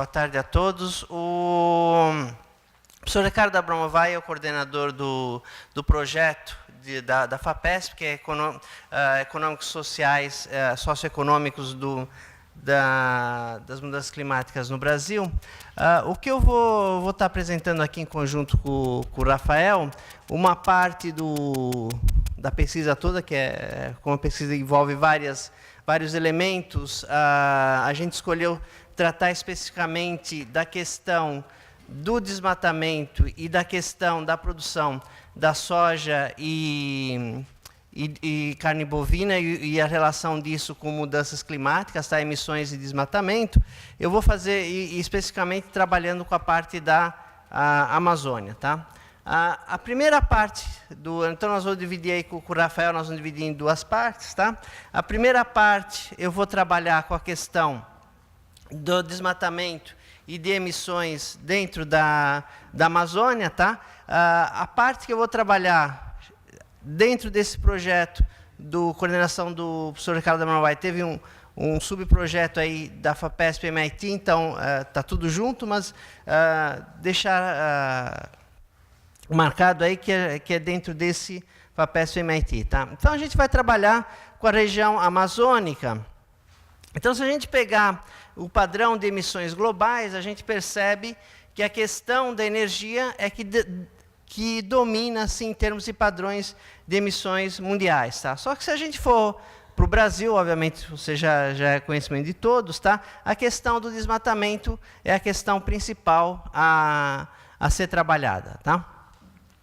Boa tarde a todos. O professor Ricardo Abramovay é o coordenador do projeto da FAPESP, que é Econômicos Sociais, Socioeconômicos das Mudanças Climáticas no Brasil. O que eu vou estar apresentando aqui em conjunto com o Rafael, uma parte da pesquisa toda, que como a pesquisa envolve vários elementos, a gente escolheu tratar especificamente da questão do desmatamento e da questão da produção da soja e carne bovina e a relação disso com mudanças climáticas, tá? Emissões e desmatamento. Eu vou fazer especificamente trabalhando com a parte da Amazônia, tá? A primeira parte então nós vamos dividir aí com o Rafael, nós vamos dividir em duas partes, tá? A primeira parte eu vou trabalhar com a questão do desmatamento e de emissões dentro da Amazônia, tá? A parte que eu vou trabalhar dentro desse projeto do coordenação do professor Ricardo Abramovay, teve um subprojeto aí da FAPESP MIT, então está tudo junto, mas deixar marcado aí que é dentro desse FAPESP MIT, tá? Então a gente vai trabalhar com a região amazônica. Então, se a gente pegar o padrão de emissões globais, a gente percebe que a questão da energia é que domina, assim, em termos de padrões de emissões mundiais, tá? Só que se a gente for para o Brasil, obviamente, você já é conhecimento de todos, tá? A questão do desmatamento é a questão principal a ser trabalhada, tá?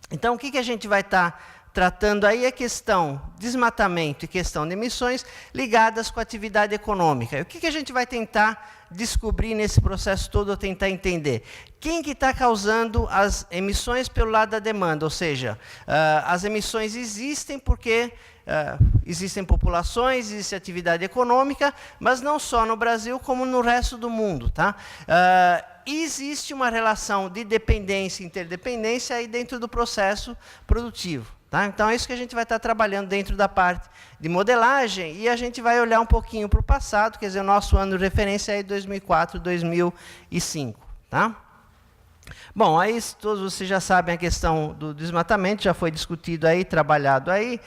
Então, o que a gente vai estar tratando aí é questão de desmatamento e questão de emissões ligadas com a atividade econômica. E o que a gente vai tentar descobrir nesse processo todo, ou tentar entender? Quem que está causando as emissões pelo lado da demanda? Ou seja, as emissões existem porque existem populações, existe atividade econômica, mas não só no Brasil, como no resto do mundo, tá? Existe uma relação de dependência e interdependência aí dentro do processo produtivo. Tá? Então, é isso que a gente vai estar trabalhando dentro da parte de modelagem, e a gente vai olhar um pouquinho para o passado, quer dizer, o nosso ano de referência é 2004, 2005. Tá? Bom, aí todos vocês já sabem a questão do desmatamento, já foi discutido aí, trabalhado aí.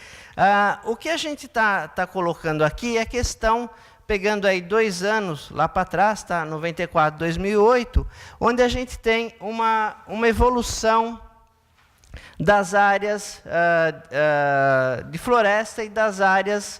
O que a gente está colocando aqui é a questão, pegando aí 2 anos lá para trás, tá? 94, 2008, onde a gente tem uma evolução das áreas de floresta e das áreas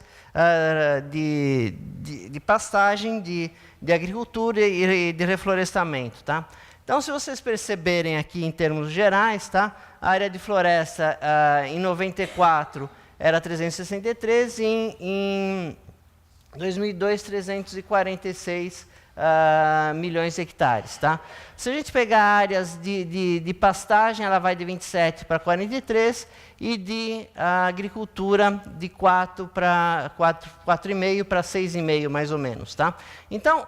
de pastagem, de agricultura e de reflorestamento, tá? Então, se vocês perceberem aqui em termos gerais, tá? A área de floresta em 94 era 363 e em 2002 346 milhões de hectares, tá? Se a gente pegar áreas de pastagem, ela vai de 27 para 43 e de agricultura de 4 para 4,5 para 6,5 mais ou menos, tá? Então,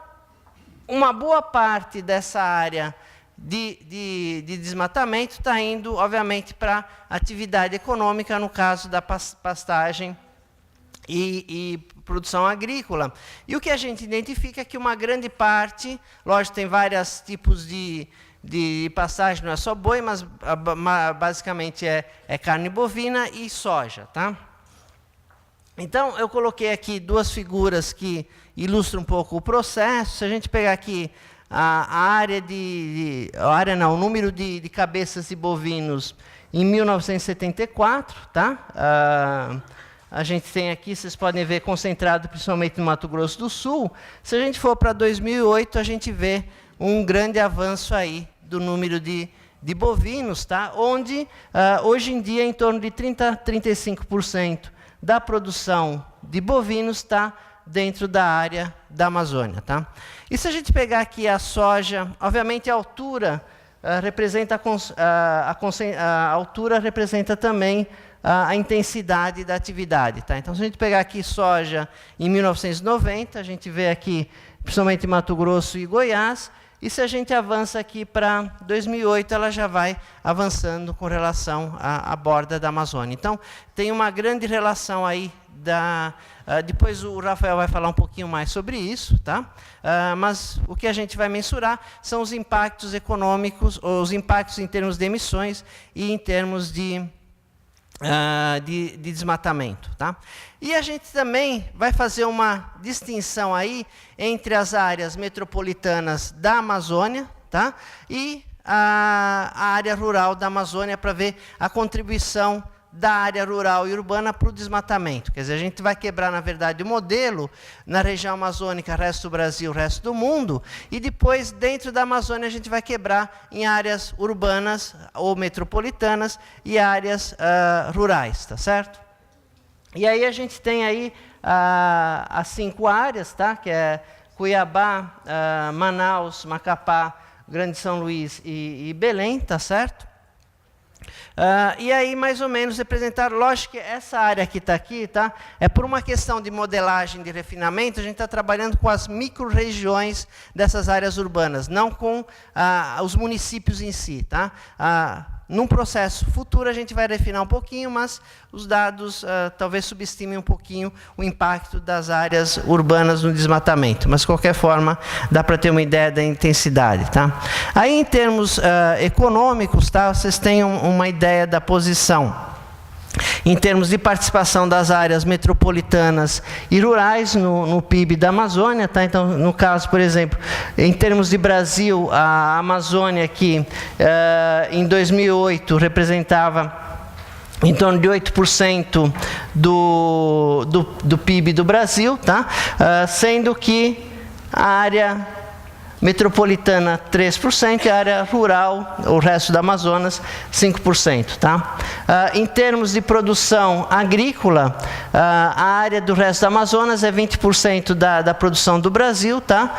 uma boa parte dessa área de desmatamento está indo, obviamente, para atividade econômica, no caso da pastagem e produção agrícola. E o que a gente identifica é que uma grande parte, lógico, tem vários tipos de pastagem, não é só boi, mas basicamente é carne bovina e soja, tá? Então, eu coloquei aqui 2 figuras que ilustram um pouco o processo. Se a gente pegar aqui o número de cabeças de bovinos em 1974, tá? A gente tem aqui, vocês podem ver, concentrado principalmente no Mato Grosso do Sul. Se a gente for para 2008, a gente vê um grande avanço aí do número de bovinos, tá? Onde, hoje em dia, em torno de 30% a 35% da produção de bovinos está dentro da área da Amazônia, tá? E se a gente pegar aqui a soja, obviamente a altura representa a altura representa também a intensidade da atividade, tá? Então, se a gente pegar aqui soja em 1990, a gente vê aqui, principalmente Mato Grosso e Goiás, e se a gente avança aqui para 2008, ela já vai avançando com relação à borda da Amazônia. Então, tem uma grande relação aí depois o Rafael vai falar um pouquinho mais sobre isso, tá? Mas o que a gente vai mensurar são os impactos econômicos, ou os impactos em termos de emissões e em termos de desmatamento, tá? E a gente também vai fazer uma distinção aí entre as áreas metropolitanas da Amazônia, tá? E a área rural da Amazônia, para ver a contribuição da área rural e urbana para o desmatamento. Quer dizer, a gente vai quebrar, na verdade, o modelo na região amazônica, resto do Brasil, resto do mundo, e depois, dentro da Amazônia, a gente vai quebrar em áreas urbanas ou metropolitanas e áreas rurais, tá certo? E aí a gente tem aí as 5 áreas, tá? Que é Cuiabá, Manaus, Macapá, Grande São Luís e Belém, tá certo? E aí, mais ou menos, representar, lógico que essa área que está aqui, tá? É por uma questão de modelagem de refinamento, a gente está trabalhando com as micro-regiões dessas áreas urbanas, não com os municípios em si, tá? Num processo futuro, a gente vai refinar um pouquinho, mas os dados talvez subestimem um pouquinho o impacto das áreas urbanas no desmatamento. Mas, de qualquer forma, dá para ter uma ideia da intensidade. Tá? Aí, em termos econômicos, tá, vocês têm uma ideia da posição em termos de participação das áreas metropolitanas e rurais no PIB da Amazônia. Tá? Então, no caso, por exemplo, em termos de Brasil, a Amazônia aqui, em 2008, representava em torno de 8% do PIB do Brasil, tá? Sendo que a área metropolitana 3% e a área rural, o resto da Amazonas, 5%. Tá? Em termos de produção agrícola, a área do resto da Amazonas é 20% da produção do Brasil, tá?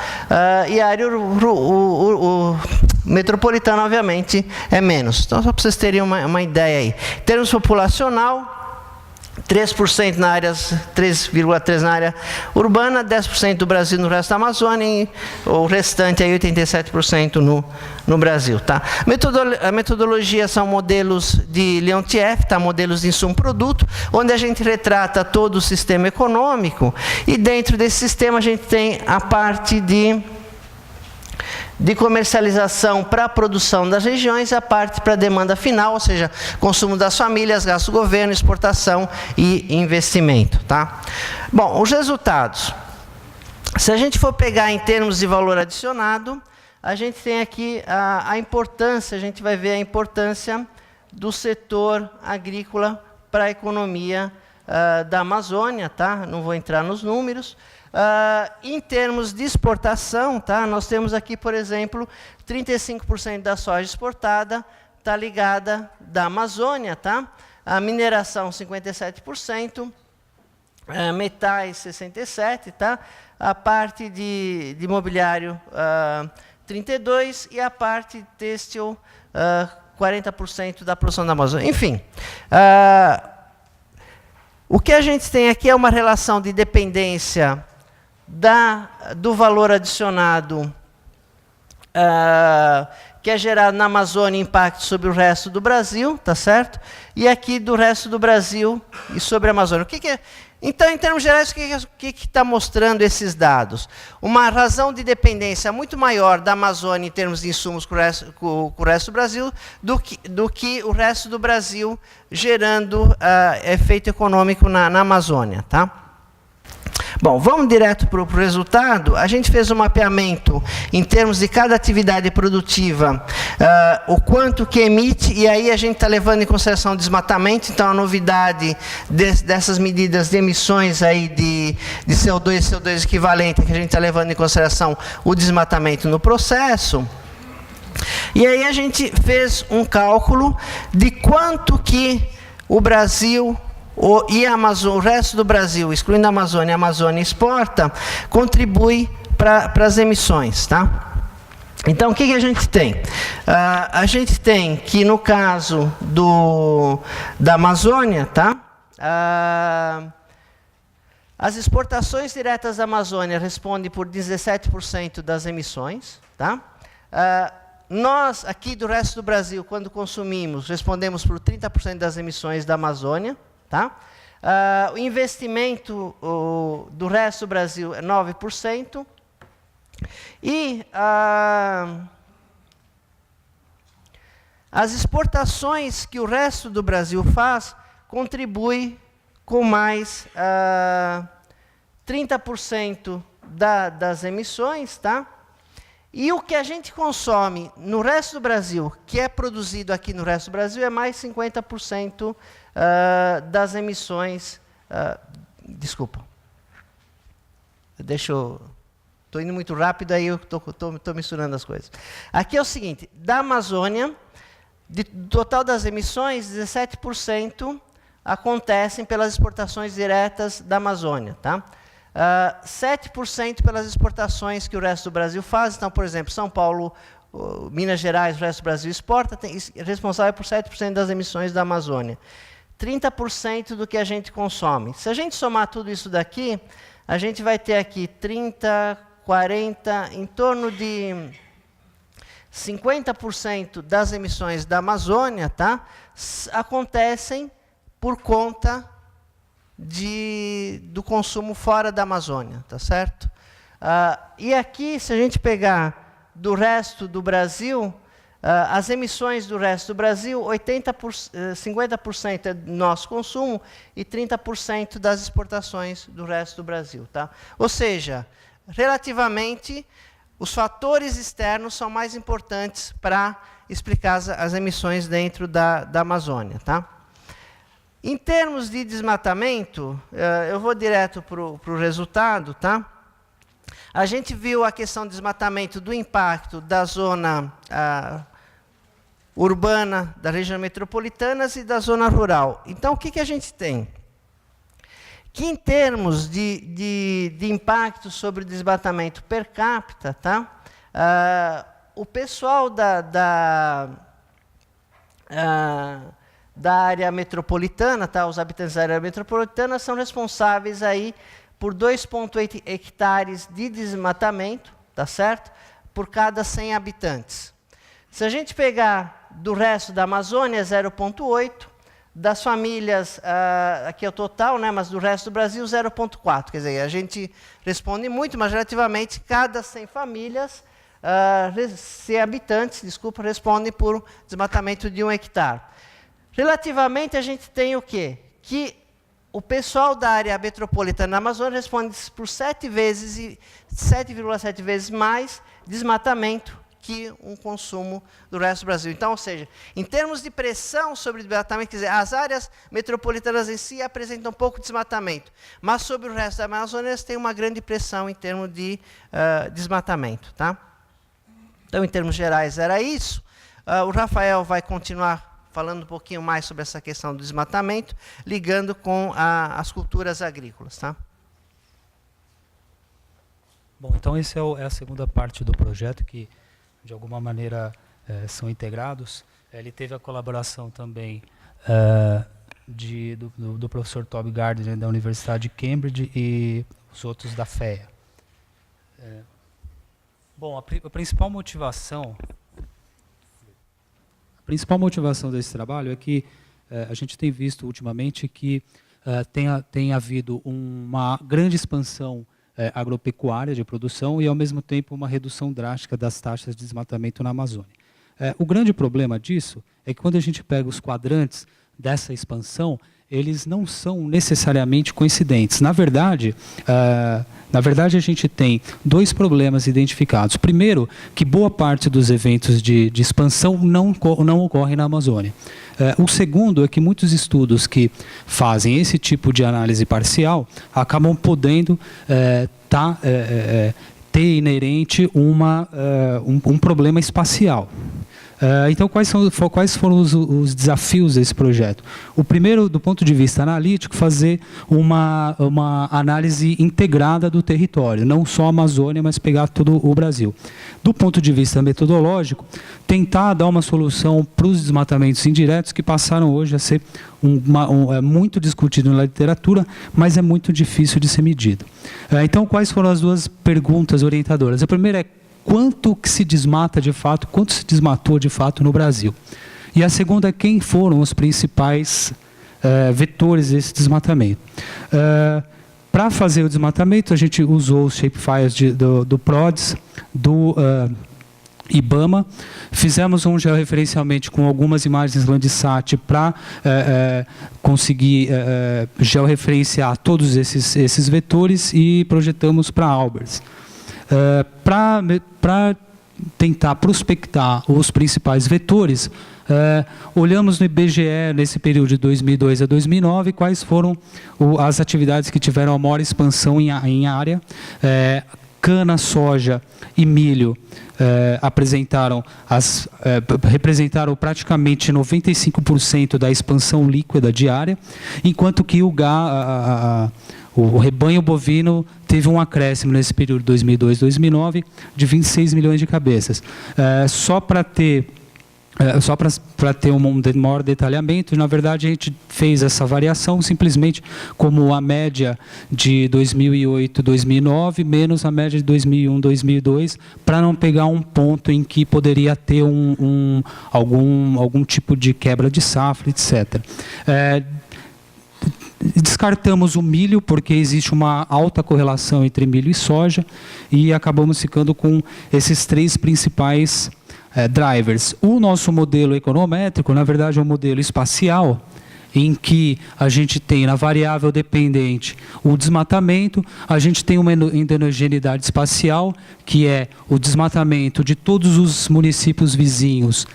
E a área metropolitana, obviamente, é menos. Então, só para vocês terem uma ideia aí. Em termos populacional, 3% na área, 3,3% na área urbana, 10% do Brasil no resto da Amazônia e o restante aí 87% no Brasil, tá? A metodologia são modelos de Leontief, tá? Modelos de insumo-produto, onde a gente retrata todo o sistema econômico e dentro desse sistema a gente tem a parte de comercialização para a produção das regiões e a parte para a demanda final, ou seja, consumo das famílias, gasto do governo, exportação e investimento. Tá? Bom, os resultados. Se a gente for pegar em termos de valor adicionado, a gente tem aqui a importância, a gente vai ver a importância do setor agrícola para a economia da Amazônia, tá? Não vou entrar nos números. Em termos de exportação, tá? Nós temos aqui, por exemplo, 35% da soja exportada está ligada da Amazônia. Tá? A mineração, 57%, metais, 67%, tá? A parte de imobiliário, 32%, e a parte têxtil, 40% da produção da Amazônia. Enfim, o que a gente tem aqui é uma relação de dependência do valor adicionado que é gerado na Amazônia, impacto sobre o resto do Brasil, tá certo? E aqui do resto do Brasil e sobre a Amazônia. O que é? Então, em termos gerais, o que está mostrando esses dados? Uma razão de dependência muito maior da Amazônia em termos de insumos com o resto do Brasil do que o resto do Brasil gerando efeito econômico na Amazônia. Tá? Bom, vamos direto para o resultado. A gente fez um mapeamento em termos de cada atividade produtiva, o quanto que emite, e aí a gente está levando em consideração o desmatamento. Então, a novidade dessas medidas de emissões aí de CO2 e CO2 equivalente, que a gente está levando em consideração o desmatamento no processo. E aí a gente fez um cálculo de quanto que o Brasil e o resto do Brasil, excluindo a Amazônia exporta, contribui para as emissões. Tá? Então, o que a gente tem? A gente tem que, no caso da Amazônia, tá? As exportações diretas da Amazônia respondem por 17% das emissões. Tá? Nós, aqui do resto do Brasil, quando consumimos, respondemos por 30% das emissões da Amazônia. Tá? O investimento do resto do Brasil é 9%. E as exportações que o resto do Brasil faz contribuem com mais 30% das emissões, tá? E o que a gente consome no resto do Brasil, que é produzido aqui no resto do Brasil, é mais 50% das emissões. Desculpa. Estou indo muito rápido, aí eu estou misturando as coisas. Aqui é o seguinte, da Amazônia, do total das emissões, 17% acontecem pelas exportações diretas da Amazônia, tá? 7% pelas exportações que o resto do Brasil faz. Então, por exemplo, São Paulo, Minas Gerais, o resto do Brasil exporta, é responsável por 7% das emissões da Amazônia. 30% do que a gente consome. Se a gente somar tudo isso daqui, a gente vai ter aqui 30, 40, em torno de 50% das emissões da Amazônia, tá, acontecem por conta do consumo fora da Amazônia, tá certo? E aqui, se a gente pegar do resto do Brasil, as emissões do resto do Brasil, 50% é do nosso consumo e 30% das exportações do resto do Brasil, tá? Ou seja, relativamente, os fatores externos são mais importantes para explicar as emissões dentro da Amazônia, tá? Em termos de desmatamento, eu vou direto para o resultado, tá? A gente viu a questão do desmatamento, do impacto da zona urbana, da região metropolitana e da zona rural. Então, o que a gente tem? Que em termos de impacto sobre o desmatamento per capita, tá? O pessoal da área metropolitana, tá? Os habitantes da área metropolitana são responsáveis aí por 2,8 hectares de desmatamento, tá certo? Por cada 100 habitantes. Se a gente pegar do resto da Amazônia, 0,8, das famílias, aqui é o total, né, mas do resto do Brasil, 0,4. Quer dizer, a gente responde muito, mas relativamente cada 100 famílias, 100 habitantes, desculpa, respondem por desmatamento de 1 hectare. Relativamente, a gente tem o quê? Que o pessoal da área metropolitana da Amazônia responde por 7,7 vezes mais desmatamento que um consumo do resto do Brasil. Então, ou seja, em termos de pressão sobre o desmatamento, quer dizer, as áreas metropolitanas em si apresentam pouco desmatamento, mas sobre o resto da Amazônia eles têm uma grande pressão em termos de desmatamento, tá? Então, em termos gerais, era isso. O Rafael vai continuar falando um pouquinho mais sobre essa questão do desmatamento, ligando com as culturas agrícolas, tá? Bom, então essa é a segunda parte do projeto, que de alguma maneira são integrados. Ele teve a colaboração também do professor Toby Gardner, da Universidade de Cambridge, e os outros da FEA. Bom, a principal motivação desse trabalho é que a gente tem visto ultimamente que tem havido uma grande expansão agropecuária de produção e, ao mesmo tempo, uma redução drástica das taxas de desmatamento na Amazônia. O grande problema disso é que, quando a gente pega os quadrantes dessa expansão, eles não são necessariamente coincidentes. Na verdade, a gente tem dois problemas identificados. Primeiro, que boa parte dos eventos de expansão não ocorrem na Amazônia. O segundo é que muitos estudos que fazem esse tipo de análise parcial acabam podendo ter inerente um problema espacial. Então, quais foram os desafios desse projeto? O primeiro, do ponto de vista analítico, fazer uma análise integrada do território, não só a Amazônia, mas pegar todo o Brasil. Do ponto de vista metodológico, tentar dar uma solução para os desmatamentos indiretos, que passaram hoje a ser muito discutido na literatura, mas é muito difícil de ser medido. Então, quais foram as duas perguntas orientadoras? A primeira é: quanto que se desmata de fato, quanto se desmatou de fato no Brasil? E a segunda é: quem foram os principais vetores desse desmatamento. Para fazer o desmatamento, a gente usou os shapefiles do PRODES, do IBAMA, fizemos um georreferenciamento com algumas imagens Landsat para conseguir georreferenciar todos esses vetores e projetamos para Albers. Para tentar prospectar os principais vetores, olhamos no IBGE, nesse período de 2002 a 2009, quais foram as atividades que tiveram a maior expansão em área. Cana, soja e milho representaram praticamente 95% da expansão líquida diária, enquanto que o rebanho bovino teve um acréscimo nesse período de 2002-2009 de 26 milhões de cabeças. Só para ter um maior detalhamento, na verdade a gente fez essa variação simplesmente como a média de 2008-2009 menos a média de 2001-2002, para não pegar um ponto em que poderia ter algum tipo de quebra de safra, etc. Descartamos o milho, porque existe uma alta correlação entre milho e soja, e acabamos ficando com esses três principais drivers. O nosso modelo econométrico, na verdade, é um modelo espacial, em que a gente tem na variável dependente o desmatamento, a gente tem uma endogeneidade espacial, que é o desmatamento de todos os municípios vizinhos,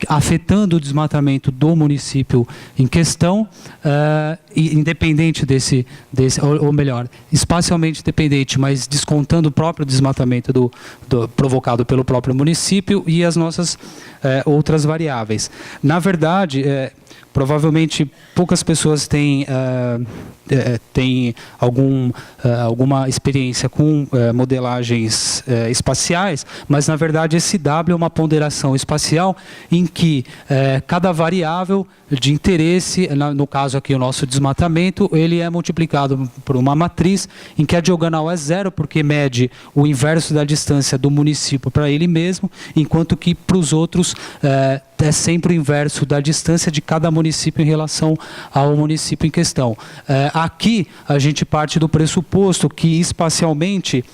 afetando o desmatamento do município em questão, independente ou melhor, espacialmente dependente, mas descontando o próprio desmatamento provocado pelo próprio município e as nossas outras variáveis. Na verdade, provavelmente poucas pessoas têm alguma experiência com modelagens espaciais, mas na verdade esse W é uma ponderação espacial em que cada variável de interesse, no caso aqui o nosso desmatamento, ele é multiplicado por uma matriz em que a diagonal é zero, porque mede o inverso da distância do município para ele mesmo, enquanto que para os outros é sempre o inverso da distância de cada município em relação ao município em questão. Aqui a gente parte do pressuposto que espacialmente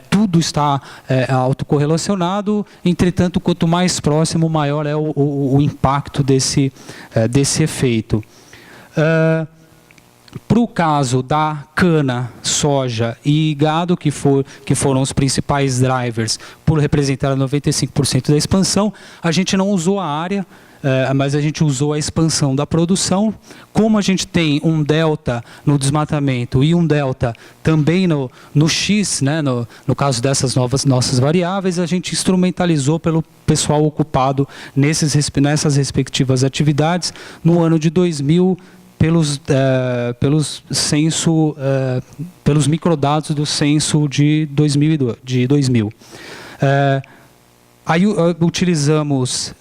tudo está autocorrelacionado, entretanto, quanto mais próximo, maior é o impacto desse efeito. Para o caso da cana, soja e gado, que foram os principais drivers por representar 95% da expansão, a gente não usou a área, mas a gente usou a expansão da produção. Como a gente tem um delta no desmatamento e um delta também no X, né, no caso dessas nossas variáveis, a gente instrumentalizou pelo pessoal ocupado nessas respectivas atividades no ano de 2000, pelos microdados do censo de 2000. Aí utilizamos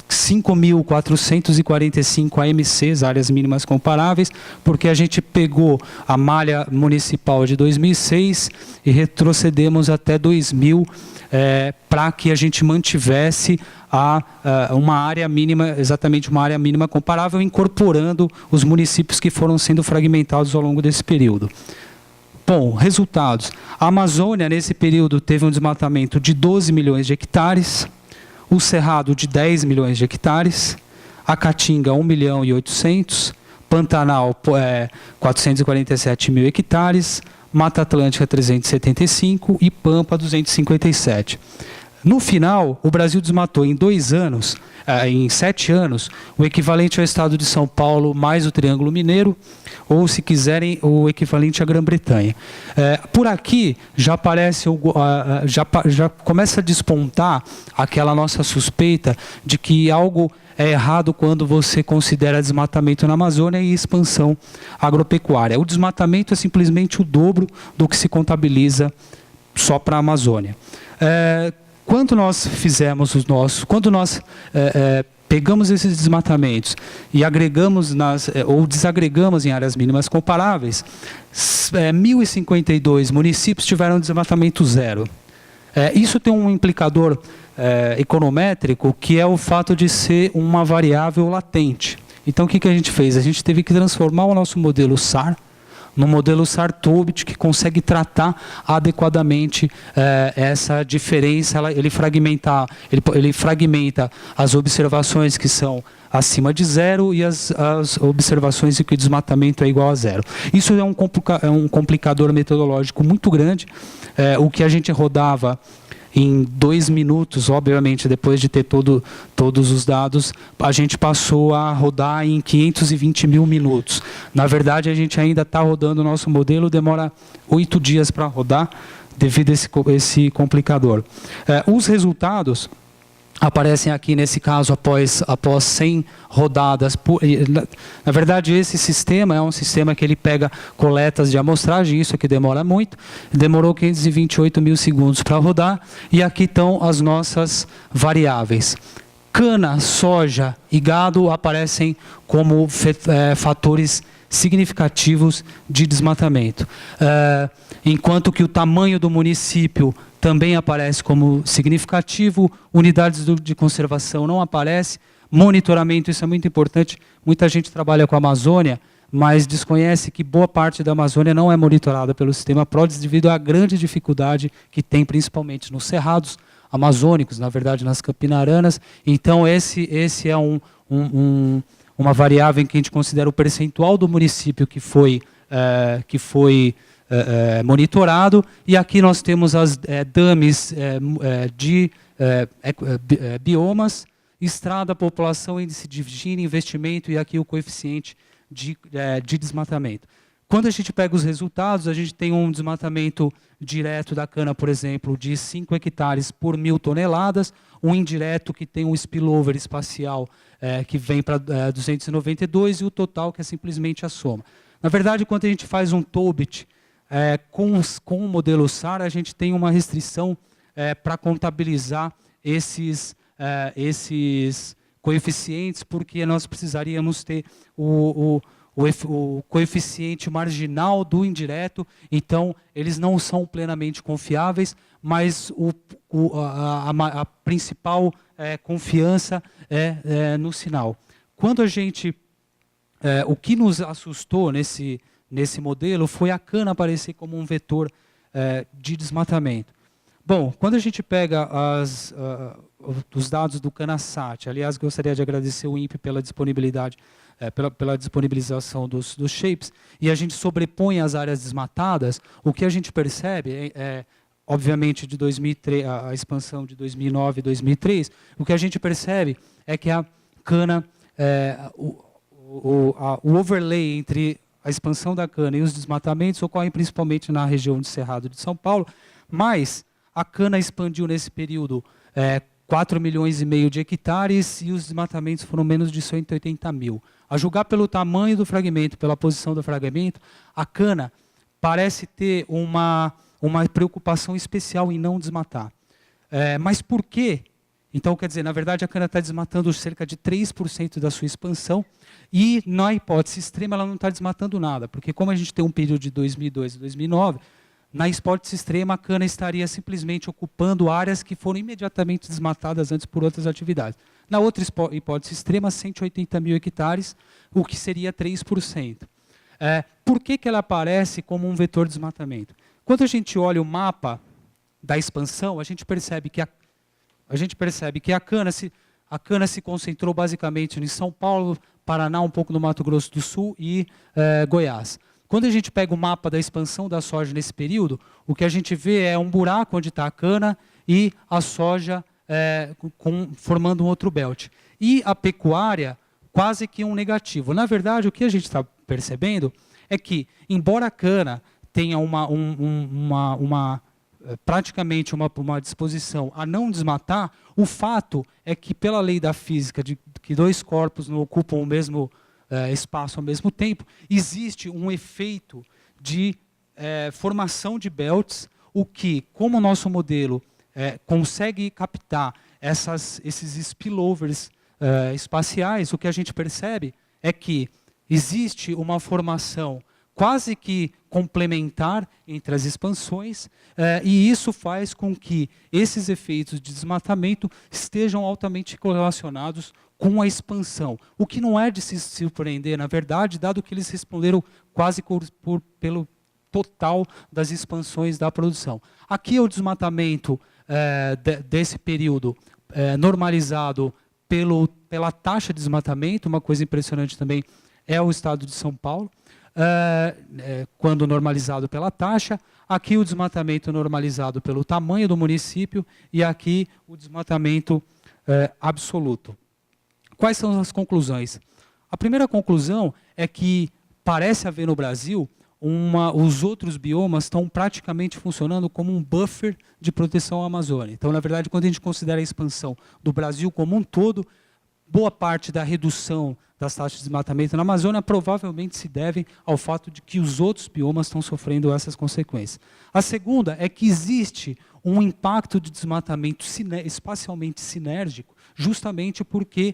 5.445 AMCs, áreas mínimas comparáveis, porque a gente pegou a malha municipal de 2006 e retrocedemos até 2000, para que a gente mantivesse uma área mínima, exatamente uma área mínima comparável, incorporando os municípios que foram sendo fragmentados ao longo desse período. Bom, resultados. A Amazônia, nesse período, teve um desmatamento de 12 milhões de hectares, o Cerrado de 10 milhões de hectares, a Caatinga 1 milhão e 800, Pantanal 447 mil hectares, Mata Atlântica 375 e Pampa 257. No final, o Brasil desmatou em 7 anos, o equivalente ao estado de São Paulo mais o Triângulo Mineiro, ou, se quiserem, o equivalente à Grã-Bretanha. Por aqui já aparece, já começa a despontar aquela nossa suspeita de que algo é errado quando você considera desmatamento na Amazônia e expansão agropecuária. O desmatamento é simplesmente o dobro do que se contabiliza só para a Amazônia. Quando nós pegamos esses desmatamentos e agregamos ou desagregamos em áreas mínimas comparáveis, 1.052 municípios tiveram desmatamento zero. Isso tem um implicador econométrico, que é o fato de ser uma variável latente. Então, o que a gente fez? A gente teve que transformar o nosso modelo SAR no modelo SAR-TOBIT, que consegue tratar adequadamente essa diferença. Ele fragmenta as observações que são acima de 0 e as observações em que o desmatamento é igual a 0. Isso é um complicador metodológico muito grande. O que a gente rodava em 2 minutos, obviamente, depois de ter todos os dados, a gente passou a rodar em 520 mil minutos. Na verdade, a gente ainda está rodando o nosso modelo, demora 8 dias para rodar, devido a esse complicador. Os resultados aparecem aqui, nesse caso, após 100 rodadas. Na verdade, esse sistema é um sistema que ele pega coletas de amostragem, isso aqui demora muito, demorou 528 mil segundos para rodar, e aqui estão as nossas variáveis. Cana, soja e gado aparecem como fatores significativos de desmatamento. Enquanto que o tamanho do município também aparece como significativo, unidades de conservação não aparece, monitoramento, isso é muito importante, muita gente trabalha com a Amazônia, mas desconhece que boa parte da Amazônia não é monitorada pelo sistema PRODES devido à grande dificuldade que tem principalmente nos cerrados amazônicos, na verdade nas campinaranas. Então esse é uma variável em que a gente considera o percentual do município que foi monitorado, e aqui nós temos as dummies de biomas, estrada, população, índice de Gini, investimento, e aqui o coeficiente de desmatamento. Quando a gente pega os resultados, a gente tem um desmatamento direto da cana, por exemplo, de 5 hectares por 1.000 toneladas, um indireto que tem um spillover espacial que vem para 292, e o total que é simplesmente a soma. Na verdade, quando a gente faz um TOBIT com o modelo SAR, a gente tem uma restrição para contabilizar esses coeficientes, porque nós precisaríamos ter o coeficiente marginal do indireto, então eles não são plenamente confiáveis, mas a principal confiança é no sinal. Quando a gente, o que nos assustou nesse modelo foi a cana aparecer como um vetor de desmatamento. Bom, quando a gente pega os dados do CanaSat, aliás, gostaria de agradecer o INPE pela disponibilidade, pela disponibilização dos shapes, e a gente sobrepõe as áreas desmatadas, o que a gente percebe obviamente, de 2003, a expansão de 2009 e 2003, o que a gente percebe é que a cana, o overlay entre a expansão da cana e os desmatamentos ocorrem principalmente na região de Cerrado de São Paulo, mas a cana expandiu nesse período 4,5 milhões de hectares e os desmatamentos foram menos de 180 mil. A julgar pelo tamanho do fragmento, pela posição do fragmento, a cana parece ter uma preocupação especial em não desmatar. Mas por quê? Então, quer dizer, na verdade, a cana está desmatando cerca de 3% da sua expansão e, na hipótese extrema, ela não está desmatando nada, porque como a gente tem um período de 2002 e 2009, na hipótese extrema, a cana estaria simplesmente ocupando áreas que foram imediatamente desmatadas antes por outras atividades. Na outra hipótese extrema, 180 mil hectares, o que seria 3%. Por que ela aparece como um vetor de desmatamento? Quando a gente olha o mapa da expansão, a gente percebe que a cana se concentrou basicamente em São Paulo, Paraná, um pouco no Mato Grosso do Sul e Goiás. Quando a gente pega o mapa da expansão da soja nesse período, o que a gente vê é um buraco onde está a cana e a soja formando um outro belt. E a pecuária, quase que um negativo. Na verdade, o que a gente está percebendo é que, embora a cana tenha praticamente uma disposição a não desmatar, o fato é que, pela lei da física, de que dois corpos não ocupam o mesmo espaço ao mesmo tempo, existe um efeito de formação de belts, o que, como o nosso modelo consegue captar esses spillovers espaciais, o que a gente percebe é que existe uma formação quase que complementar entre as expansões, e isso faz com que esses efeitos de desmatamento estejam altamente correlacionados com a expansão, o que não é de se surpreender, na verdade, dado que eles responderam quase pelo total das expansões da produção. Aqui é o desmatamento desse período normalizado pela taxa de desmatamento. Uma coisa impressionante também é o estado de São Paulo, quando normalizado pela taxa. Aqui o desmatamento normalizado pelo tamanho do município e aqui o desmatamento absoluto. Quais são as conclusões? A primeira conclusão é que parece haver no Brasil os outros biomas estão praticamente funcionando como um buffer de proteção à Amazônia. Então, na verdade, quando a gente considera a expansão do Brasil como um todo, boa parte da redução das taxas de desmatamento na Amazônia provavelmente se deve ao fato de que os outros biomas estão sofrendo essas consequências. A segunda é que existe um impacto de desmatamento espacialmente sinérgico, justamente porque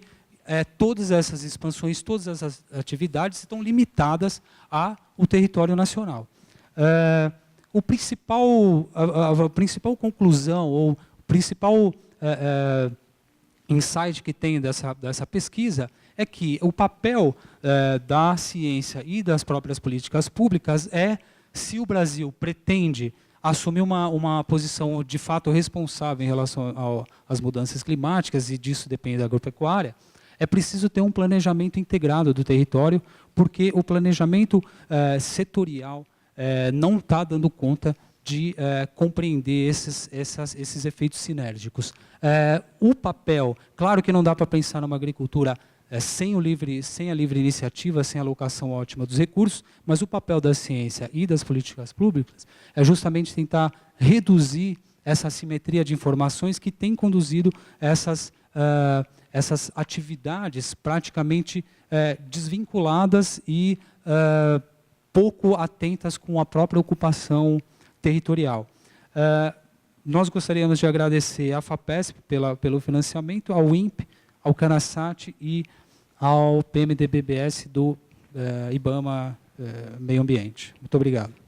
todas essas expansões, todas essas atividades estão limitadas ao território nacional. A principal conclusão, ou o principal insight que tem dessa pesquisa é que o papel da ciência e das próprias políticas públicas se o Brasil pretende assumir uma posição de fato responsável em relação às mudanças climáticas, e disso depende da agropecuária, é preciso ter um planejamento integrado do território, porque o planejamento setorial não está dando conta de compreender esses efeitos sinérgicos. O papel, claro que não dá para pensar numa agricultura sem a livre iniciativa, sem a alocação ótima dos recursos, mas o papel da ciência e das políticas públicas é justamente tentar reduzir essa assimetria de informações que tem conduzido essas atividades praticamente desvinculadas e pouco atentas com a própria ocupação territorial. Nós gostaríamos de agradecer à FAPESP pelo financiamento, ao INPE, ao CANASAT e ao PMDB-BS do IBAMA Meio Ambiente. Muito obrigado.